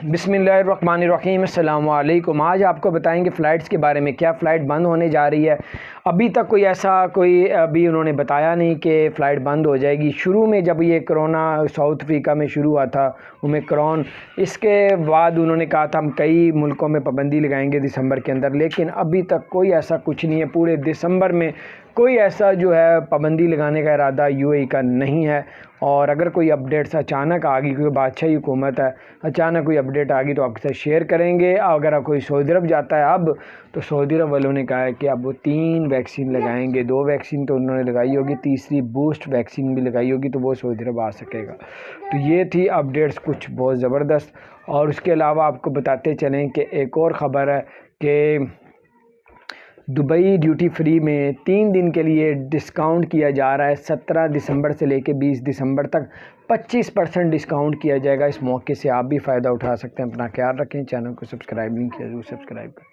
बिस्मिल्लाहिर्रहमानिर्रहीम अस्सलाम वालेकुम। आज आपको बताएंगे फ़्लाइट्स के बारे में। क्या फ़्लाइट बंद होने जा रही है? अभी तक कोई अभी उन्होंने बताया नहीं कि फ़्लाइट बंद हो जाएगी। शुरू में जब ये कोरोना साउथ अफ्रीका में शुरू हुआ था ओमिक्रॉन, इसके बाद उन्होंने कहा था हम कई मुल्कों में पाबंदी लगाएंगे दिसंबर के अंदर, लेकिन अभी तक कोई ऐसा कुछ नहीं है। पूरे दिसंबर में कोई ऐसा जो है पाबंदी लगाने का इरादा यूएई का नहीं है। और अगर कोई अपडेट्स अचानक आ गई, क्योंकि बादशाही हुकूमत है, अचानक कोई अपडेट आ गई तो आपके साथ शेयर करेंगे। अगर कोई सऊदी अरब जाता है अब, तो सऊदी अरब वालों ने कहा है कि अब वो 3 वैक्सीन लगाएंगे। 2 वैक्सीन तो उन्होंने लगाई होगी, तीसरी बूस्ट वैक्सीन भी लगाई होगी, तो वो सऊदी अरब आ सकेगा। तो ये थी अपडेट्स कुछ बहुत ज़बरदस्त। और उसके अलावा आपको बताते चलें कि एक और ख़बर है कि दुबई ड्यूटी फ्री में 3 दिन के लिए डिस्काउंट किया जा रहा है। 17 दिसंबर से लेकर 20 दिसंबर तक 25% डिस्काउंट किया जाएगा। इस मौके से आप भी फ़ायदा उठा सकते हैं। अपना ख्याल रखें। चैनल को सब्सक्राइब नहीं किया तो सब्सक्राइब करें।